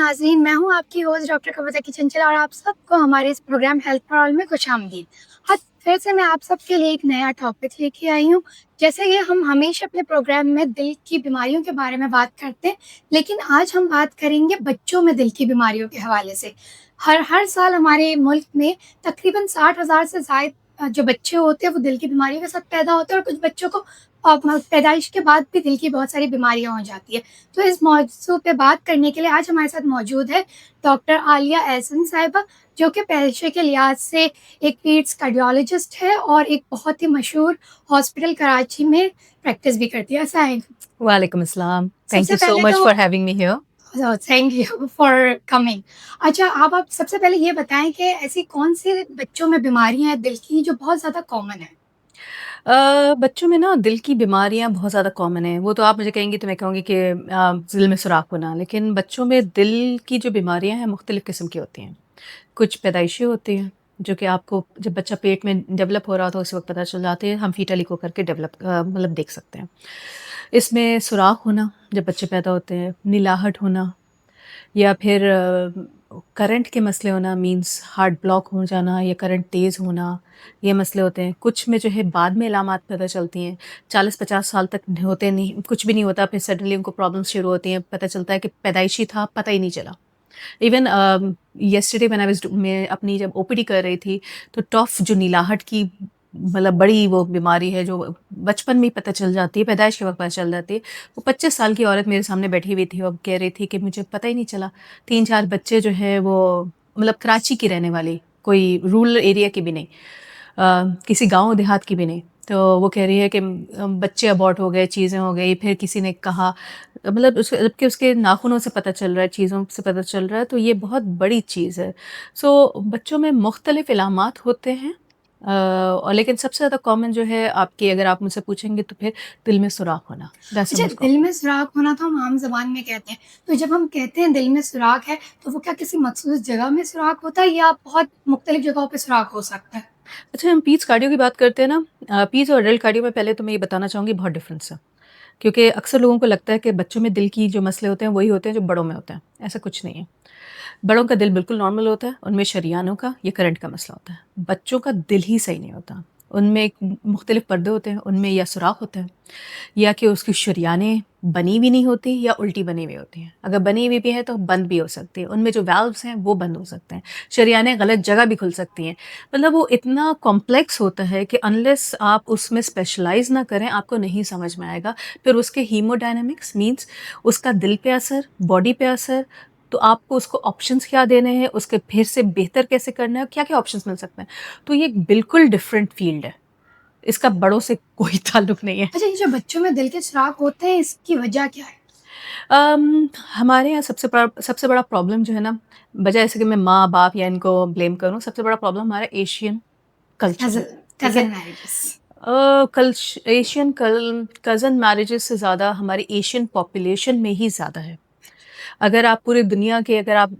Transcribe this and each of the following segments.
नाज़रीन, मैं हूँ आपकी होस्ट डॉक्टर कविता किचंचल और आप सबको हमारे इस प्रोग्राम हेल्थ फॉर ऑल में खुशामदीद। आज फिर से मैं आप सबके लिए एक नया टॉपिक लेके आई हूँ। जैसे कि हम हमेशा अपने प्रोग्राम में दिल की बीमारियों के बारे में बात करते हैं, लेकिन आज हम बात करेंगे बच्चों में दिल की बीमारियों के हवाले से। हर हर साल हमारे मुल्क में तकरीबन 60,000 से ज़ायद जो बच्चे होते हैं वो दिल की बीमारियों के साथ पैदा होते हैं और कुछ बच्चों को पैदाइश के बाद भी दिल की बहुत सारी बीमारियाँ हो जाती है। तो इस मौज़ू पे बात करने के लिए आज हमारे साथ मौजूद है डॉक्टर आलिया एहसन साहिबा, जो कि पेशे के लिहाज से एक पीड्स कार्डियोलॉजिस्ट है और एक बहुत ही मशहूर हॉस्पिटल कराची में प्रैक्टिस भी करती है। अस्सलाम वालेकुम। वालेकुम अस्सलाम। Thank सबसे you so पहले much तो for having me here. Thank you for coming. अच्छा, आप सबसे पहले ये बताएँ कि ऐसी कौन-सी बच्चों में बीमारियाँ हैं दिल की जो बहुत ज़्यादा कॉमन है? बच्चों में ना दिल की बीमारियाँ बहुत ज़्यादा कॉमन हैं। वो तो आप मुझे कहेंगी तो मैं कहूँगी कि दिल में सुराख होना, लेकिन बच्चों में दिल की जो बीमारियाँ हैं मुख्तलिफ़ किस्म की होती हैं। कुछ पैदाइशी होती हैं, जो कि आपको जब बच्चा पेट में डेवलप हो रहा होता है उस वक़्त पता चल जाती है। हम फीटल इको करके मतलब देख सकते हैं। इसमें सुराख होना जब बच्चे पैदा होते हैं, नीलाहट होना या फिर करंट के मसले होना मीन्स हार्ट ब्लॉक हो जाना या करंट तेज़ होना, ये मसले होते हैं। कुछ में जो है बाद में इलामात पता चलती हैं, 40-50 साल तक होते नहीं, कुछ भी नहीं होता, फिर सडनली उनको प्रॉब्लम्स शुरू होती हैं, पता चलता है कि पैदाइशी था, पता ही नहीं चला। Even yesterday when I was मैं अपनी जब ओपीडी कर रही थी, तो टॉफ जो नीलाहट की मतलब बड़ी वो बीमारी है जो बचपन में ही पता चल जाती है, पैदाइश के वक़्त पता चल जाती है। वो 25 साल की औरत मेरे सामने बैठी हुई थी और कह रही थी कि मुझे पता ही नहीं चला। 3-4 बच्चे जो हैं वो मतलब कराची की रहने वाली, कोई रूरल एरिया की भी नहीं, किसी गाँव देहात की भी नहीं। तो वो कह रही है कि बच्चे अबॉर्ट हो गए, चीज़ें हो गई, फिर किसी ने कहा मतलब जबकि उसके नाखूनों से पता चल रहा है, चीज़ों से पता चल रहा है, तो ये बहुत बड़ी चीज़ है। सो बच्चों में मुख्तलिफ़ इलामात होते हैं, और लेकिन सबसे ज़्यादा कॉमन जो है आपकी अगर आप मुझसे पूछेंगे तो फिर दिल में सुराख होना, दैट्स द अच्छा, मोस्ट दिल कॉमन। में सुराख होना तो हम आम ज़बान में कहते हैं। तो जब हम कहते हैं दिल में सुराख है, तो वो क्या किसी मख़सूस जगह में सुराख होता है या बहुत मुख्तलिफ़ जगहों पे सुराख हो सकता है? अच्छा, हम पीच कार्डियो की बात करते हैं ना, पीच और एडल्ट कार्डियो में पहले तो मैं ये बताना चाहूँगी बहुत डिफ़रेंस है। क्योंकि अक्सर लोगों को लगता है कि बच्चों में दिल की जो मसले होते हैं वही होते हैं जो बड़ों में होते हैं, ऐसा कुछ नहीं है। बड़ों का दिल बिल्कुल नॉर्मल होता है, उनमें शरीयानों का या करंट का मसला होता है। बच्चों का दिल ही सही नहीं होता। उनमें एक मुख्तलिफ़ पर्दे होते हैं, उनमें या सुराख होता है या कि उसकी शरीयानें बनी हुई नहीं होती या उल्टी बनी हुई होती हैं। अगर बनी हुई भी है तो बंद भी हो सकती है। उनमें जो वाल्व्स हैं वो बंद हो सकते हैं। शरीयानें गलत जगह भी खुल सकती हैं। मतलब वो इतना कॉम्प्लेक्स होता है कि अनलेस आप उसमें स्पेशलाइज़ ना करें आपको नहीं समझ में आएगा। फिर उसके हीमोडायनामिक्स मीन्स उसका दिल पे असर, बॉडी पे असर, तो आपको उसको ऑप्शंस क्या देने हैं, उसके फिर से बेहतर कैसे करना है, क्या-क्या ऑप्शंस मिल सकते हैं। तो ये एक बिल्कुल डिफरेंट फ़ील्ड है। इसका बड़ों से कोई ताल्लुक नहीं है। अच्छा, ये जो बच्चों में दिल के सुराख होते हैं, इसकी वजह क्या है? हमारे यहाँ सबसे बड़ा प्रॉब्लम जो है ना, बजाय ऐसे कि मैं माँ-बाप या इनको ब्लेम करूँ, सबसे बड़ा प्रॉब्लम हमारा एशियन कल्चर कज़ है, ठीक है? Cousin marriages. Asian cousin marriages से ज़्यादा हमारी एशियन पॉपुलेशन में ही ज़्यादा है। अगर आप पूरी दुनिया के अगर आप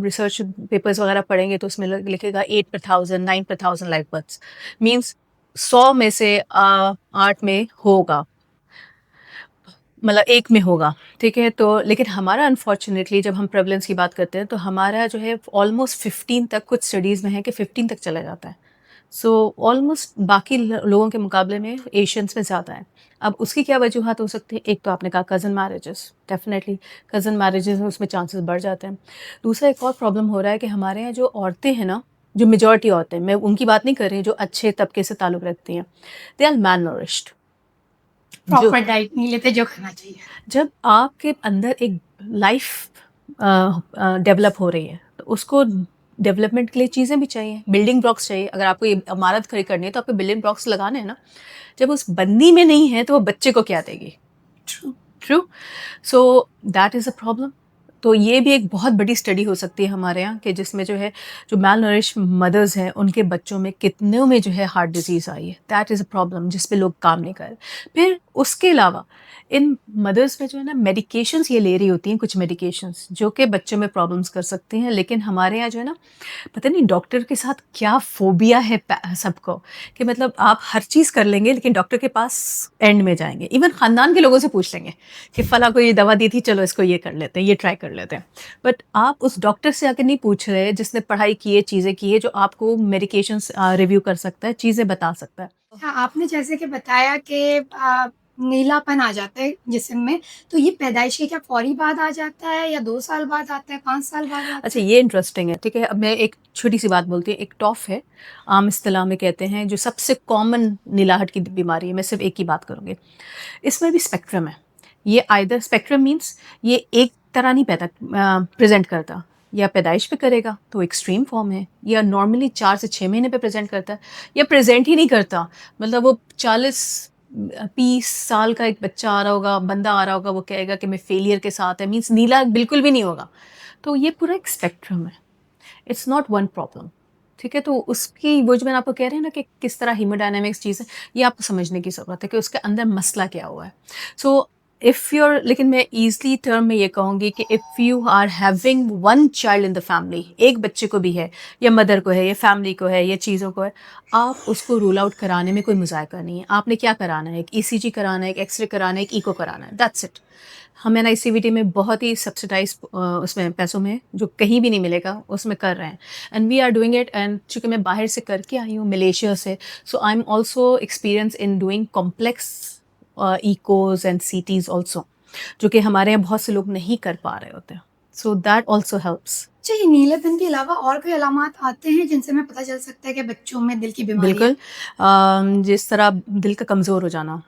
रिसर्च पेपर्स वगैरह पढ़ेंगे तो उसमें लिखेगा 8 per 1000, 9 per 1000 live births means 100 में से 8 में होगा, मतलब 1 में होगा, ठीक है? तो लेकिन हमारा अनफॉर्च्युनेटली जब हम प्रेवलेंस की बात करते हैं तो हमारा जो है ऑलमोस्ट 15 तक, कुछ स्टडीज़ में है कि 15 तक चला जाता है। सो ऑलमोस्ट बाकी लोगों के मुकाबले में एशियंस में ज़्यादा है। अब उसकी क्या वजूहत हो सकती है? एक तो आपने कहा cousin marriages, definitely cousin marriages में उसमें चांसेस बढ़ जाते हैं। दूसरा एक और प्रॉब्लम हो रहा है कि हमारे यहाँ जो औरतें हैं ना, जो मेजॉरिटी औरतें, मैं उनकी बात नहीं कर रही जो अच्छे तबके से ताल्लुक़ रखती हैं, दे आर मैल नूरिश्ड। जो प्रॉपर डाइट नहीं लेते जो खाना चाहिए। जब आपके अंदर एक लाइफ डेवलप हो रही है तो उसको डेवलपमेंट के लिए चीज़ें भी चाहिए, बिल्डिंग ब्लॉक्स चाहिए। अगर आपको ये इमारत खड़ी करनी है तो आपको बिल्डिंग ब्लॉक्स लगाने हैं ना। जब उस बंदी में नहीं है तो वो बच्चे को क्या देगी? True. True. So that is a problem. तो ये भी एक बहुत बड़ी स्टडी हो सकती है हमारे यहाँ कि जिसमें जो है जो मैल नरिश मदर्स हैं उनके बच्चों में कितनों में जो है हार्ट डिजीज़ आई है, दैट इज़ अ प्रॉब्लम जिस पे लोग काम नहीं कर रहे। फिर उसके अलावा इन मदर्स में जो है ना मेडिकेशंस ये ले रही होती हैं, कुछ मेडिकेशंस जो कि बच्चों में प्रॉब्लम्स कर सकती हैं, लेकिन हमारे यहाँ जो है ना पता नहीं डॉक्टर के साथ क्या फ़ोबिया है सबको, कि मतलब आप हर चीज़ कर लेंगे लेकिन डॉक्टर के पास एंड में जाएँगे। इवन ख़ानदान के लोगों से पूछ लेंगे कि फलाँ को ये दवा दी थी, चलो इसको ये कर लेते हैं, ये ट्राई कर लेते हैं। बट आप उस डॉक्टर से आके नहीं पूछ रहे जिसने पढ़ाई की है, चीज़ें की है, जो आपको मेडिकेशंस रिव्यू कर सकता है, चीज़ें बता सकता है। हाँ, आपने जैसे कि बताया कि नीलापन आ जाता है जिस्म में, तो ये पैदाइश के क्या फ़ौरी बाद आ जाता है या 2 साल बाद आता है, 5 साल बाद आता अच्छा, है? ये इंटरेस्टिंग है, ठीक है। अब मैं एक छोटी-सी बात बोलती हूँ, एक टॉफ़ है, आम इस्तिलाह में कहते हैं, जो सबसे कॉमन नीलाहट की बीमारी है, मैं सिर्फ़ एक की बात करूँगी। इसमें भी स्पेक्ट्रम है। ये आइदर स्पेक्ट्रम मीन्स ये एक तरह नहीं प्रेज़ेंट करता, या पैदाइश पे करेगा तो एक्सट्रीम फ़ॉर्म है, या नॉर्मली 4 से 6 महीने पे प्रेज़ेंट करता है, या प्रेज़ेंट ही नहीं करता। मतलब वो 20 साल का एक बच्चा आ रहा होगा, बंदा आ रहा होगा, वो कहेगा कि मैं फेलियर के साथ है, मीन्स नीला बिल्कुल भी नहीं होगा। तो ये पूरा एक स्पेक्ट्रम है, इट्स नॉट वन प्रॉब्लम, ठीक है। तो उसकी वो जो मैंने आपको कह रही हूँ ना कि किस तरह हीमोडायनामिक्स चीज़ है, ये आपको समझने की ज़रूरत है कि उसके अंदर मसला क्या हुआ है। सो इफ़ यूर लेकिन मैं ईज़ली टर्म में ये कहूँगी कि if you are having one child in the family, एक बच्चे को भी है, या मदर को है, या फैमिली को है, या चीज़ों को है, आप उसको रूल आउट कराने में कोई मुज़ायका नहीं है। आपने क्या कराना है, एक ईसीजी कराना है, एक एक्स-रे कराना है, एक इको कराना है, दैट्स इट। हम एनआईसीवीटी में बहुत ही सब्सिडाइज उसमें पैसों में, जो कहीं भी नहीं मिलेगा, उसमें कर रहे हैं, and we are doing it. And चूँकि मैं बाहर से करके आई हूँ मलेशिया से, so I am also experience in doing complex echoes and cities also, जो कि हमारे यहाँ बहुत से लोग नहीं कर पा रहे होते हैं, सो दैट ऑल्सो हेल्प्स। अच्छा, ये नीलेपन के अलावा और कोई अलामात आते हैं जिनसे हमें पता चल सकता है कि बच्चों में दिल की बीमारी है? बिल्कुल। जिस तरह दिल का कमज़ोर हो जाना,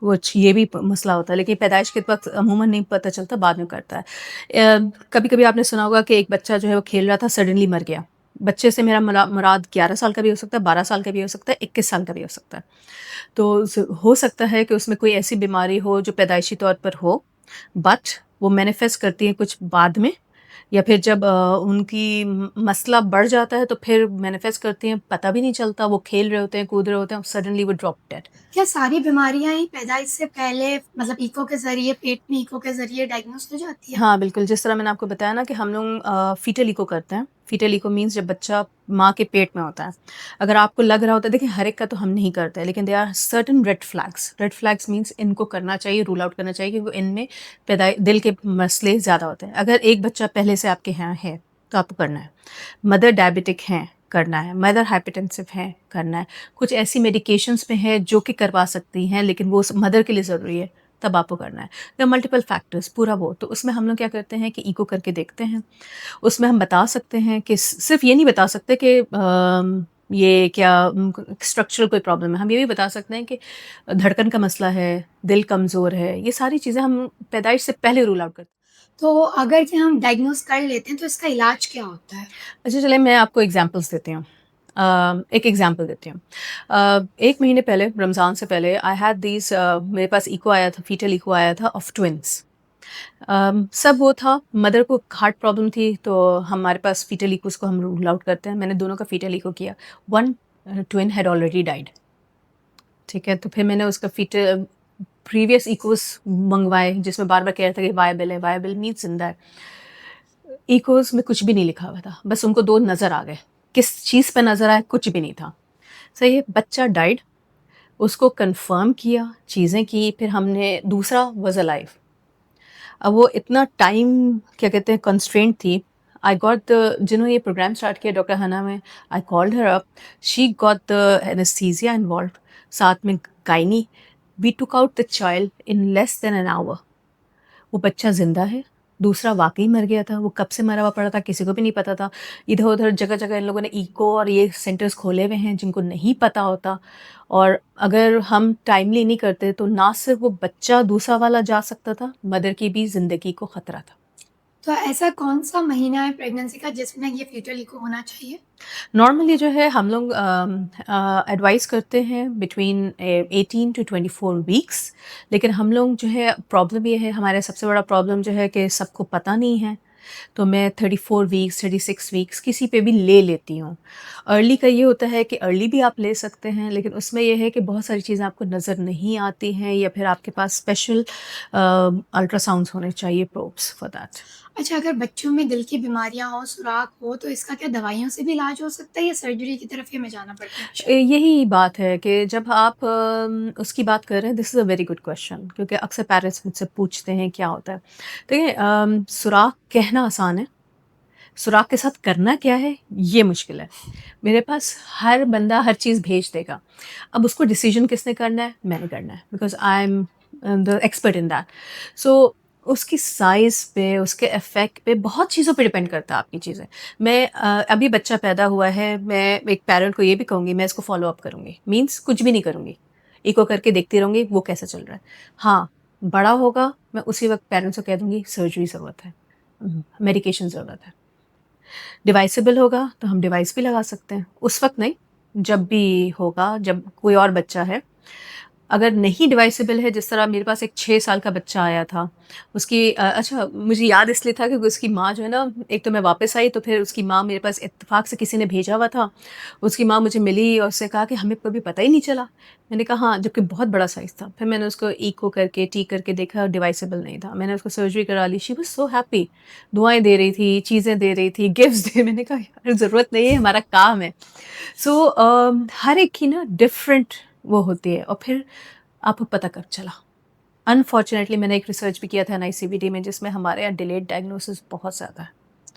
कुछ ये भी मसला होता है, लेकिन पैदाइश के वक़्त अमूमन नहीं पता चलता, बाद में करता है। कभी-कभी आपने सुना होगा कि एक बच्चा जो है वो खेल रहा था, सडनली मर गया। बच्चे से मेरा मुराद 11 साल का भी हो सकता है, 12 साल का भी हो सकता है, 21 साल का भी हो सकता है। तो हो सकता है कि उसमें कोई ऐसी बीमारी हो जो पैदाइशी तौर पर हो, बट वो मैनिफेस्ट करती है कुछ बाद में, या फिर जब उनकी मसला बढ़ जाता है तो फिर मैनिफेस्ट करती हैं, पता भी नहीं चलता, वो खेल रहे होते हैं, कूद रहे होते हैं, सडनली वो ड्रॉप डेड। क्या सारी बीमारियाँ ही पैदाइश से पहले मतलब इको के ज़रिए, पेट में इको के ज़रिए डायग्नोज़ हो जाती है? हाँ, बिल्कुल, जिस तरह मैंने आपको बताया ना कि हम लोग फीटल इको करते हैं। फीटल इको मीन्स जब बच्चा माँ के पेट में होता है। अगर आपको लग रहा होता है, देखिए हर एक का तो हम नहीं करते हैं, लेकिन there are certain red flags. Red flags means इनको करना चाहिए, रूल आउट करना चाहिए, क्योंकि इनमें दिल के मसले ज़्यादा होते हैं। अगर एक बच्चा पहले से आपके यहाँ है, तो आपको करना है। मदर डायबिटिक हैं, करना है। मदर हाइपरटेंसिव हैं, करना है। कुछ ऐसी मेडिकेशंस पे हैं जो कि करवा सकती हैं, लेकिन वो मदर के लिए ज़रूरी है, तब आपको करना है। देयर मल्टीपल फैक्टर्स, पूरा वो। तो उसमें हम लोग क्या करते हैं कि इको करके देखते हैं। उसमें हम बता सकते हैं कि सिर्फ़ ये नहीं बता सकते कि ये क्या स्ट्रक्चरल कोई प्रॉब्लम है। हम ये भी बता सकते हैं कि धड़कन का मसला है, दिल कमज़ोर है। ये सारी चीज़ें हम पैदाइश से पहले रूल आउट करते हैं। तो अगर कि हम डायग्नोज़ कर लेते हैं तो इसका इलाज क्या होता है? अच्छा, चलिए मैं आपको एग्ज़ाम्पल्स देती हूँ। एक एग्ज़ाम्पल देती हूँ। 1 महीने पहले, रमज़ान से पहले, आई हैड दीज़ मेरे पास इको आया था, फीटल इको आया था ऑफ ट्विन्स। सब वो था, मदर को हार्ट प्रॉब्लम थी, तो हमारे पास फीटल इकोज़ को हम रूल आउट करते हैं। मैंने दोनों का फीटल इको किया। One twin had already died, ठीक है? तो फिर मैंने उसका प्रीवियस इकोज़ मँगवाए, जिसमें बार-बार कह रहा था कि वायबल है, वायबल मीन्स ज़िंदा है। इकोज़ में कुछ भी नहीं लिखा हुआ था, बस उनको 2 नज़र आ गए। किस चीज़ पे नज़र आए, कुछ भी नहीं था। सही है, बच्चा डाइड, उसको कन्फर्म किया, चीज़ें की, फिर हमने दूसरा वाज़ अलाइव। अब वो इतना टाइम क्या कहते हैं कंस्ट्रेंट थी। आई गॉट द जिन्होंने ये प्रोग्राम स्टार्ट किया, डॉक्टर हना में, I called her up, she got the anesthesia involved, साथ में gynae. We took out the child in less than an hour. वो बच्चा ज़िंदा है, दूसरा वाक़ई मर गया था, वो कब से मरा हुआ पड़ा था किसी को भी नहीं पता था। इधर-उधर जगह-जगह इन लोगों ने इको और ये सेंटर्स खोले हुए हैं जिनको नहीं पता होता, और अगर हम टाइमली नहीं करते तो ना सिर्फ वो बच्चा दूसरा वाला जा सकता था, मदर की भी ज़िंदगी को ख़तरा था। तो ऐसा कौन-सा महीना है प्रेगनेंसी का जिसमें ये फीटल इको होना चाहिए? नॉर्मली जो है हम लोग एडवाइस करते हैं बिटवीन 18 टू 24 वीक्स, लेकिन हम लोग जो है, प्रॉब्लम ये है, हमारा सबसे बड़ा प्रॉब्लम जो है कि सबको पता नहीं है, तो मैं 34 वीक्स, 36 वीक्स किसी पे भी ले लेती हूँ। अर्ली का ये होता है कि अर्ली भी आप ले सकते हैं, लेकिन उसमें ये है कि बहुत सारी चीज़ें आपको नज़र नहीं आती हैं, या फिर आपके पास स्पेशल अल्ट्रासाउंड्स होने चाहिए, प्रोब्स फॉर दैट। अच्छा, अगर बच्चों में दिल की बीमारियाँ हों, सुराख हो, तो इसका क्या दवाइयों से भी इलाज हो सकता है या सर्जरी की तरफ ही हमें जाना पड़ता है हमेशा? यही बात है कि जब आप उसकी बात कर रहे हैं, this is a very good question, क्योंकि अक्सर पेरेंट्स मुझसे पूछते हैं क्या होता है। देखिए, सुराख कहना आसान है, सुराख के साथ करना क्या है, ये मुश्किल है। मेरे पास हर बंदा हर चीज़ भेज देगा। अब उसको डिसीज़न किसने करना है? मैंने करना है, because I am the expert in that. So उसकी साइज़ पे, उसके इफ़ेक्ट पे, बहुत चीज़ों पे डिपेंड करता है आपकी चीज़ें। मैं अभी बच्चा पैदा हुआ है, मैं एक पेरेंट को ये भी कहूँगी, मैं इसको फ़ॉलो अप करूँगी। मीन्स कुछ भी नहीं करूँगी। इको करके देखती रहूँगी वो कैसा चल रहा है। हाँ, बड़ा होगा, मैं उसी वक़्त पेरेंट्स को कह दूँगी सर्जरी ज़रूरत है, मेडिकेशन ज़रूरत है। डिवाइसेबल होगा तो हम डिवाइस भी लगा सकते हैं। उस वक़्त नहीं, जब भी होगा, जब कोई और बच्चा है। अगर नहीं डिवाइसेबल है, जिस तरह मेरे पास एक 6 साल का बच्चा आया था, उसकी अच्छा मुझे याद इसलिए था क्योंकि उसकी माँ जो है ना, एक तो मैं वापस आई तो फिर उसकी माँ मेरे पास इत्तेफ़ाक से किसी ने भेजा हुआ था। उसकी माँ मुझे मिली और उसने कहा कि हमें कभी पता ही नहीं चला। मैंने कहा हाँ, जबकि बहुत बड़ा साइज़ था। फिर मैंने उसको इको करके, टी करके देखा, डिवाइसेबल नहीं था। मैंने उसको सर्जरी करा ली, शी वाज़ सो हैप्पी। दुआएँ दे रही थी, चीज़ें दे रही थी, गिफ्ट्स दे मैंने कहा यार ज़रूरत नहीं है, हमारा काम है। सो हर एक की ना डिफरेंट वो होती है और फिर आपको पता कब चला? अनफॉर्च्युनेटली मैंने एक रिसर्च भी किया था एनआईसीवीडी में, जिसमें हमारे यहाँ डिलेड डायग्नोसिस बहुत ज़्यादा है।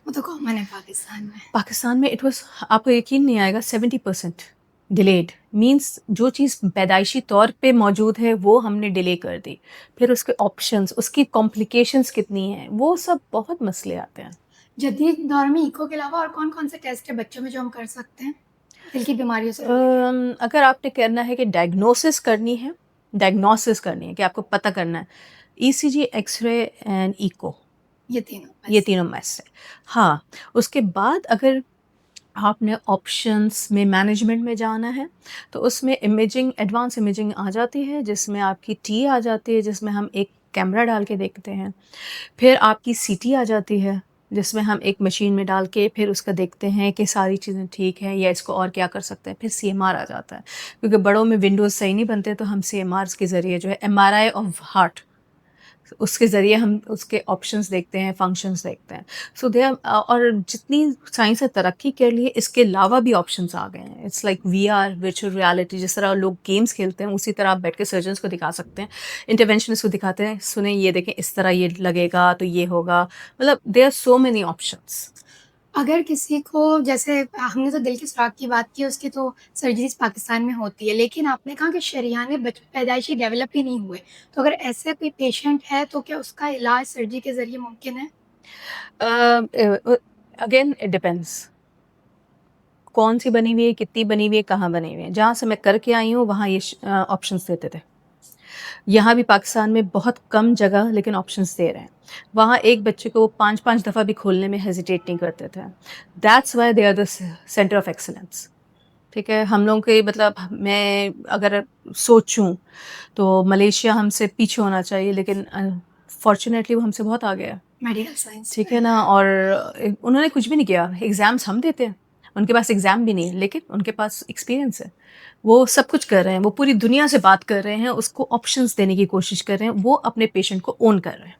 वो तो कॉमन है पाकिस्तान में। पाकिस्तान में इट वाज़, आपको यकीन नहीं आएगा, 70% डिलेड मीन्स जो चीज़ पैदाइशी तौर पे मौजूद है वो हमने डिले कर दी। फिर उसके ऑप्शंस, उसकी कॉम्प्लिकेशंस कितनी हैं, वो सब बहुत मसले आते हैं। जदीद दौर में इको के अलावा और कौन-कौन से टेस्ट है बच्चों में जो हम कर सकते हैं, दिल की बीमारियों से रिलेटेड? अगर आपने कहना है कि डायग्नोसिस करनी है कि आपको पता करना है, ईसीजी, एक्स-रे एंड इको, ये तीनों ये बस। तीनों मस्ट है। हाँ, उसके बाद अगर आपने ऑप्शंस में मैनेजमेंट में जाना है, तो उसमें इमेजिंग, एडवांस इमेजिंग आ जाती है, जिसमें आपकी टी आ जाती है, जिसमें हम एक कैमरा डाल के देखते हैं। फिर आपकी सीटी आ जाती है, जिसमें हम एक मशीन में डाल के फिर उसका देखते हैं कि सारी चीज़ें ठीक हैं या इसको और क्या कर सकते हैं। फिर सीएमआर आ जाता है, क्योंकि बड़ों में विंडोज़ सही नहीं बनते, तो हम सीएमआर्स के ज़रिए जो है एमआरआई ऑफ हार्ट, उसके ज़रिए हम उसके ऑप्शंस देखते हैं, फंक्शंस देखते हैं। सो दे आर और जितनी साइंस ने तरक्की कर ली है, इसके अलावा भी ऑप्शंस आ गए हैं। It's like VR, virtual reality, जिस तरह लोग गेम्स खेलते हैं, उसी तरह आप बैठ के सर्जन्स को दिखा सकते हैं, इंटरवेंशनिस्ट को दिखाते हैं, सुने ये देखें इस तरह ये लगेगा तो ये होगा। मतलब there are so many options. अगर किसी को जैसे हमने तो दिल की सुराख की बात की, उसकी तो सर्जरीज़ पाकिस्तान में होती है, लेकिन आपने कहा कि शरीयाने पैदाइशी डेवलप ही नहीं हुए। तो अगर ऐसे कोई पेशेंट है, तो क्या उसका इलाज सर्जरी के ज़रिए मुमकिन है? अगेन इट डिपेंड्स, कौन सी बनी हुई है, कितनी बनी हुई है, कहाँ बनी हुई है। जहाँ से मैं करके आई हूँ वहाँ ये ऑप्शंस देते थे। यहाँ भी पाकिस्तान में बहुत कम जगह लेकिन ऑप्शंस दे रहे हैं। वहाँ एक बच्चे को 5-5 दफ़ा भी खोलने में हेजिटेट नहीं करते थे। That's why they are the centre of excellence. ठीक है? हम लोगों के मतलब मैं अगर सोचूँ तो मलेशिया हमसे पीछे होना चाहिए, लेकिन फॉर्च्यूनेटली वो हमसे बहुत आगे है। मेडिकल साइंस ठीक में। है ना? और उन्होंने कुछ भी नहीं किया, एग्ज़ाम्स हम देते हैं। उनके पास एग्ज़ाम भी नहीं है, लेकिन उनके पास एक्सपीरियंस है। वो सब कुछ कर रहे हैं, वो पूरी दुनिया से बात कर रहे हैं, उसको ऑप्शंस देने की कोशिश कर रहे हैं, वो अपने पेशेंट को ओन कर रहे हैं।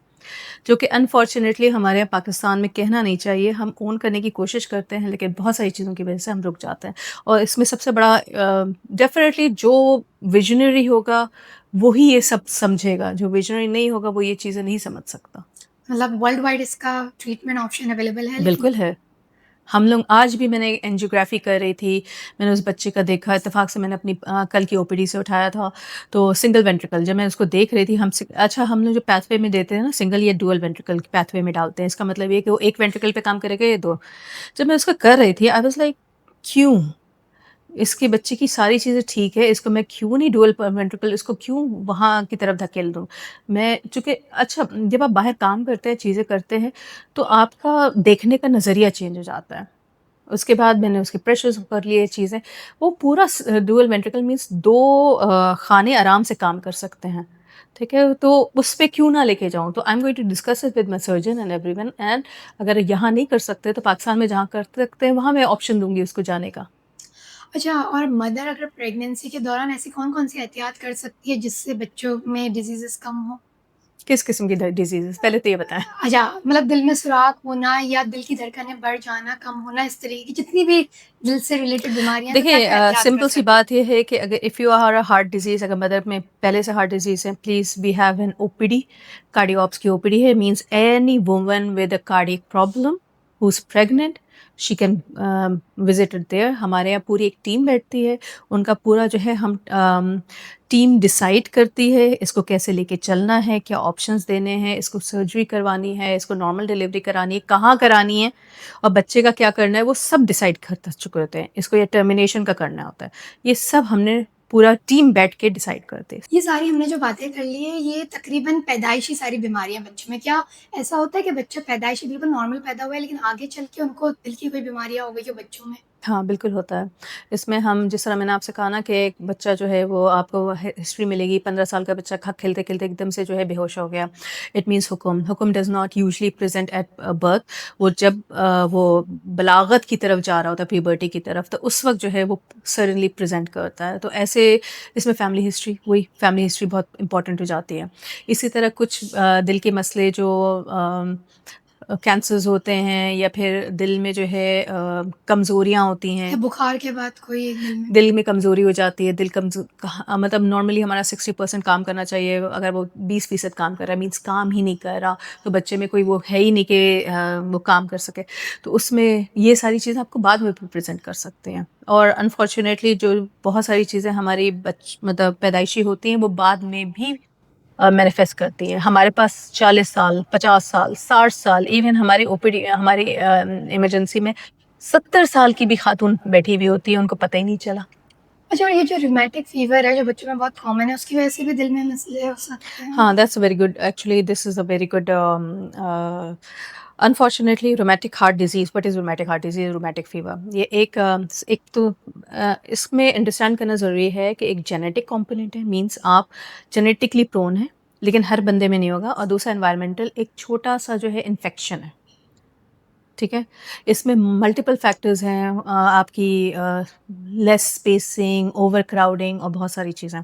जो कि अनफॉर्च्युनेटली हमारे यहाँ पाकिस्तान में कहना नहीं चाहिए, हम ओन करने की कोशिश करते हैं, लेकिन बहुत सारी चीज़ों की वजह से हम रुक जाते हैं। और इसमें सबसे बड़ा डेफ़िनेटली जो विज़नरी होगा, वो ही ये सब समझेगा, जो विज़नरी नहीं होगा, वो ये चीज़ें नहीं समझ सकता। मतलब वर्ल्ड वाइड इसका ट्रीटमेंट ऑप्शन अवेलेबल है लेकिन बिल्कुल है। हम लोग आज भी, मैंने एंजियोग्राफ़ी कर रही थी, मैंने उस बच्चे का देखा, इत्तेफ़ाक से मैंने अपनी कल की ओपीडी से उठाया था, तो सिंगल वेंट्रिकल जब मैं उसको देख रही थी, हम लोग जो पाथवे में देते हैं ना, सिंगल या डुअल वेंट्रिकल पाथवे में डालते हैं, इसका मतलब ये है कि वो एक वेंट्रिकल पे काम करेगा या 2। जब मैं उसका कर रही थी, आई वाज़ लाइक क्यों? इसके बच्चे की सारी चीज़ें ठीक है, इसको मैं क्यों नहीं डुअल वेंट्रिकल, इसको क्यों वहाँ की तरफ धकेल दूँ? मैं चूँकि अच्छा, जब आप बाहर काम करते हैं, चीज़ें करते हैं, तो आपका देखने का नज़रिया चेंज हो जाता है। उसके बाद मैंने उसके प्रेशर्स कर लिए चीज़ें, वो पूरा डुअल वेंट्रिकल मीन्स 2 खाने आराम से काम कर सकते हैं, ठीक है? तो उस पे क्यों ना लेके जाऊँ? तो I am going to discuss it with my surgeon and everyone, and अगर यहाँ नहीं कर सकते, तो पाकिस्तान में जहाँ कर सकते हैं, वहाँ मैं ऑप्शन दूँगी उसको जाने का। अच्छा, और मदर अगर प्रेगनेंसी के दौरान ऐसी कौन-कौन सी एहतियात कर सकती है जिससे बच्चों में डिज़ीज़ेज़ कम हो? किस किस्म की डिजीज़ेज़ पहले तो ये बताएँ? अच्छा, मतलब दिल में सुराख होना या दिल की धड़कनें बढ़ जाना, कम होना, इस तरीके की जितनी भी दिल से रिलेटेड बीमारियाँ हैं, तो देखिए क्या-क्या एहतियात कर सिंपल सी सकते हैं? बात ये है कि अगर if you are a heart disease, अगर मदर में पहले से हार्ट डिज़ीज़ है, please we have an OPD, cardio ops की ओपीडी है, means any woman with a cardiac problem who is pregnant, she can visit it there. हमारे यहाँ पूरी एक टीम बैठती है, उनका पूरा जो है हम टीम डिसाइड करती है इसको कैसे लेके चलना है, क्या ऑप्शंस देने हैं, इसको सर्जरी करवानी है, इसको नॉर्मल डिलीवरी करानी है, कहाँ करानी है और बच्चे का क्या करना है, वो सब डिसाइड कर चुके होते हैं। इसको ये टर्मिनेशन का करना होता है। ये सब हमने पूरा टीम बैठ के डिसाइड करते हैं। ये सारी हमने जो बातें कर ली है, ये तकरीबन पैदाइशी सारी बीमारियाँ बच्चों में। क्या ऐसा होता है कि बच्चा पैदाइशी बिल्कुल नॉर्मल पैदा हुआ है, लेकिन आगे चल के उनको दिल की कोई बीमारियाँ हो गई हो बच्चों में? हाँ, बिल्कुल होता है। इसमें हम जिस तरह मैंने आपसे कहा ना कि एक बच्चा जो है वो आपको हिस्ट्री मिलेगी, 15 साल का बच्चा खेलते-खेलते एकदम से जो है बेहोश हो गया। इट मीन्स हुक्म। हुक्म does not usually present at birth. वो जब वो बलागत की तरफ जा रहा होता है, प्यूबर्टी की तरफ, तो उस वक़्त जो है वो सडनली प्रेज़ेंट करता है। तो ऐसे इसमें फैमिली हिस्ट्री बहुत इम्पोर्टेंट हो जाती है। इसी तरह कुछ दिल के मसले जो कैंसर्स होते हैं या फिर दिल में जो है कमज़ोरियाँ होती हैं। या बुखार के बाद कोई दिल में? दिल में कमज़ोरी हो जाती है, दिल मतलब नॉर्मली हमारा 60% काम करना चाहिए, अगर वो 20% काम कर रहा है, मीन्स काम ही नहीं कर रहा, तो बच्चे में कोई वो है ही नहीं कि वो काम कर सके। तो उसमें ये सारी चीज़ें आपको बाद में प्रेज़ेंट कर सकते हैं और अनफॉर्च्युनेटली जो बहुत सारी चीज़ें हमारी मतलब पैदाइशी होती हैं, वो बाद में भी मैनिफेस्ट करती हैं। हमारे पास 40 साल, 50 साल, 60 साल, इवन हमारी ओपीडी हमारी इमरजेंसी में 70 साल की भी खातून बैठी हुई होती है, उनको पता ही नहीं चला। अच्छा, और ये जो रूमेटिक फ़ीवर है, जो बच्चों में बहुत कॉमन है, उसकी वजह से भी दिल में मसले हो सकते हैं? हाँ, that's very good. Actually this is a very good unfortunately rheumatic heart disease, what is rheumatic heart disease, rheumatic fever, ये एक तो इसमें अंडरस्टैंड करना ज़रूरी है कि एक जेनेटिक कंपोनेंट है, मीन्स आप जेनेटिकली प्रोन हैं, लेकिन हर बंदे में नहीं होगा, और दूसरा एनवायरमेंटल एक छोटा-सा जो है इन्फेक्शन है। ठीक है? इसमें मल्टीपल फैक्टर्स हैं, आपकी लेस स्पेसिंग, ओवरक्राउडिंग और बहुत सारी चीज़ें।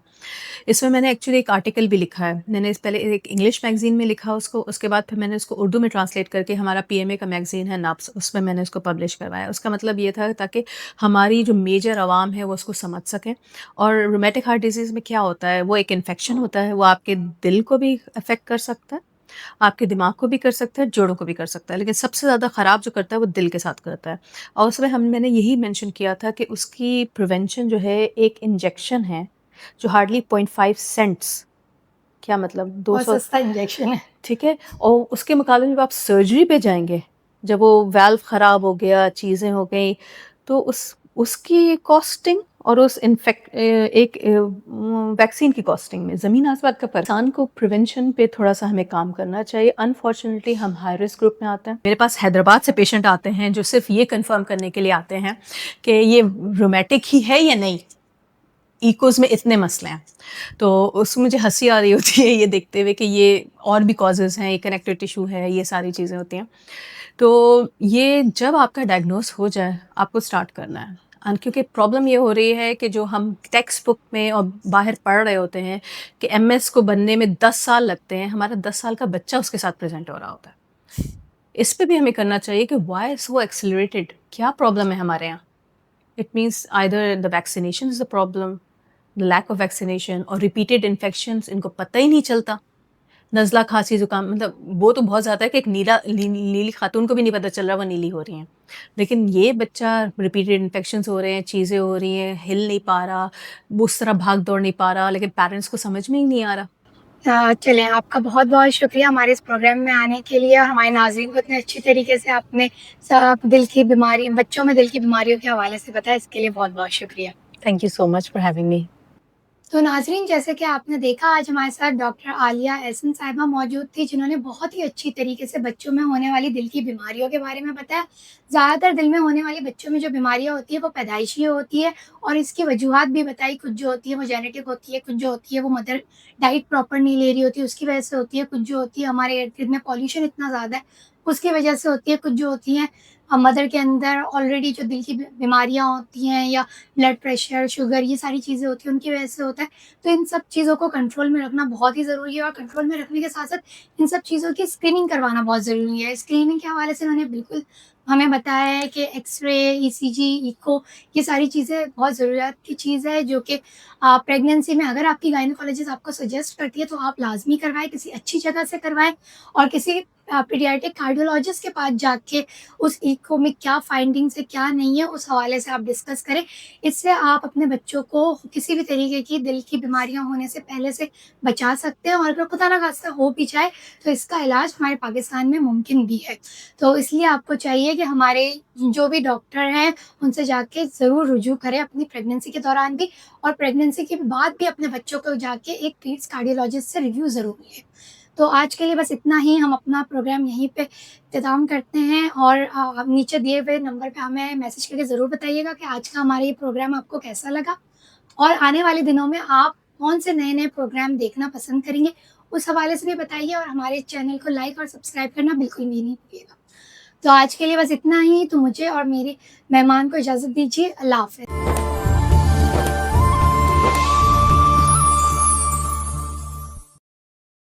इसमें मैंने एक्चुअली एक आर्टिकल भी लिखा है। मैंने इस पहले एक इंग्लिश मैगज़ीन में लिखा उसको, उसके बाद फिर मैंने उसको उर्दू में ट्रांसलेट करके हमारा पीएमए का मैगज़ीन है नब्ज़, उसमें मैंने उसको पब्लिश करवाया। उसका मतलब ये था ताकि हमारी जो मेजर अवाम है वो उसको समझ सकें। और रूमेटिक हार्ट डिज़ीज़ में क्या होता है, वो एक इन्फेक्शन होता है, वो आपके दिल को भी अफ़ेक्ट कर सकता है, आपके दिमाग को भी कर सकता है, जोड़ों को भी कर सकता है, लेकिन सबसे ज़्यादा ख़राब जो करता है वो दिल के साथ करता है। और उसमें मैंने यही मेंशन किया था कि उसकी प्रिवेंशन जो है एक इंजेक्शन है, जो हार्डली 0.5 सेंट्स, क्या मतलब बहुत 200, सस्ता इंजेक्शन है। ठीक है? और उसके मुकाबले में जब आप सर्जरी पे जाएँगे, जब वो वाल्व ख़राब हो गया, चीज़ें हो गई, तो उसकी कॉस्टिंग और उस वैक्सीन की कॉस्टिंग में ज़मीन आसमान का फ़र्क। इंसान को प्रिवेंशन पे थोड़ा-सा हमें काम करना चाहिए। अनफॉर्च्युनेटली हम हाई रिस्क ग्रुप में आते हैं। मेरे पास हैदराबाद से पेशेंट आते हैं जो सिर्फ़ ये कन्फर्म करने के लिए आते हैं कि ये रूमेटिक ही है या नहीं? इकोज़ में इतने मसले हैं। तो उसमें मुझे हँसी आ रही होती है ये देखते हुए कि ये और भी कॉजेज़ हैं, ये कनेक्टिव टिश्यू है, ये सारी चीज़ें होती हैं। तो ये जब आपका डायग्नोस हो जाए, आपको स्टार्ट करना है। क्योंकि प्रॉब्लम ये हो रही है कि जो हम टेक्स्ट बुक में और बाहर पढ़ रहे होते हैं कि एमएस को बनने में 10 साल लगते हैं, हमारा 10 साल का बच्चा उसके साथ प्रेज़ेंट हो रहा होता है। इस पे भी हमें करना चाहिए कि व्हाई सो एक्सेलरेटेड? क्या प्रॉब्लम है हमारे यहाँ? It means either the vaccination is the problem, lack of vaccination और रिपीटेड इन्फेक्शंस, इनको पता ही नहीं चलता। नज़ला, खाँसी, ज़ुकाम, मतलब वो तो बहुत ज़्यादा है कि एक नीली खातून को भी नहीं पता चल रहा वो नीली हो रही हैं। लेकिन ये बच्चा रिपीटेड इन्फेक्शंस हो रहे हैं, चीज़ें हो रही हैं, हिल नहीं पा रहा, वो उस तरह भाग-दौड़ नहीं पा रहा, लेकिन पेरेंट्स को समझ में ही नहीं आ रहा। चलें, आपका बहुत-बहुत शुक्रिया हमारे इस प्रोग्राम में आने के लिए और हमारे नाज़रीन को इतने अच्छी तरीके से आपने दिल की बीमारी बच्चों में दिल की बीमारियों के हवाले से बताया, इसके लिए बहुत-बहुत शुक्रिया। Thank you so much for having me. तो नाज़रीन, जैसे कि आपने देखा, आज हमारे साथ डॉक्टर आलिया एहसन साहिबा मौजूद थी, जिन्होंने बहुत ही अच्छी तरीके से बच्चों में होने वाली दिल की बीमारियों के बारे में बताया। ज़्यादातर दिल में होने वाली बच्चों में जो बीमारियाँ होती हैं वो पैदाइशी होती है और इसकी वजूहत भी बताई। कुछ जो होती है वो जेनेटिक होती है, कुछ जो होती है वो मदर डाइट प्रॉपर नहीं ले रही होती, उसकी वजह से होती है, कुछ जो होती है हमारे इर्द-गिर्द में पॉल्यूशन इतना ज़्यादा है उसकी वजह से होती है। कुछ जो होती हैं मदर के अंदर ऑलरेडी जो दिल की बीमारियाँ होती हैं या ब्लड प्रेशर, शुगर ये सारी चीज़ें होती हैं, उनकी वजह से होता है। तो इन सब चीज़ों को कंट्रोल में रखना बहुत ही ज़रूरी है और कंट्रोल में रखने के साथ-साथ इन सब चीज़ों की स्क्रीनिंग करवाना बहुत ज़रूरी है। स्क्रीनिंग के हवाले से उन्होंने बिल्कुल हमें बताया है कि एक्स-रे, ईसीजी, इको ये सारी चीज़ें बहुत ज़रूरत की चीज़ है जो कि प्रेगनेंसी में अगर आपकी गायनेकोलॉजिस्ट आपको सजेस्ट करती है तो आप लाज़मी करवाएँ, किसी अच्छी जगह से करवाएँ और किसी पीडियाट्रिक कार्डियोलॉजिस्ट के पास जाके उस इको में क्या फाइंडिंग्स है, क्या नहीं है, उस हवाले से आप डिस्कस करें। इससे आप अपने बच्चों को किसी भी तरीके की दिल की बीमारियाँ होने से पहले से बचा सकते हैं और अगर खुदा ना ख़ास्ता हो भी जाए, तो इसका इलाज हमारे पाकिस्तान में मुमकिन भी है। तो इसलिए आपको चाहिए कि हमारे जो भी डॉक्टर हैं, उनसे जाके ज़रूर रुजू करें अपनी प्रेगनेंसी के दौरान भी और प्रेगनेंसी के बाद भी अपने बच्चों को जाके एक पीड्स कार्डियोलॉजिस्ट से रिव्यू ज़रूर लें। तो आज के लिए बस इतना ही, हम अपना प्रोग्राम यहीं पे इख्तिताम करते हैं और आप नीचे दिए हुए नंबर पे हमें मैसेज करके ज़रूर बताइएगा कि आज का हमारा ये प्रोग्राम आपको कैसा लगा और आने वाले दिनों में आप कौन से नए-नए प्रोग्राम देखना पसंद करेंगे, उस हवाले से भी बताइए और हमारे चैनल को लाइक और सब्सक्राइब करना बिल्कुल भी नहीं भूलिएगा। तो आज के लिए बस इतना ही, तो मुझे और मेरे मेहमान को इजाज़त दीजिए। अल्लाह हाफ़िज़।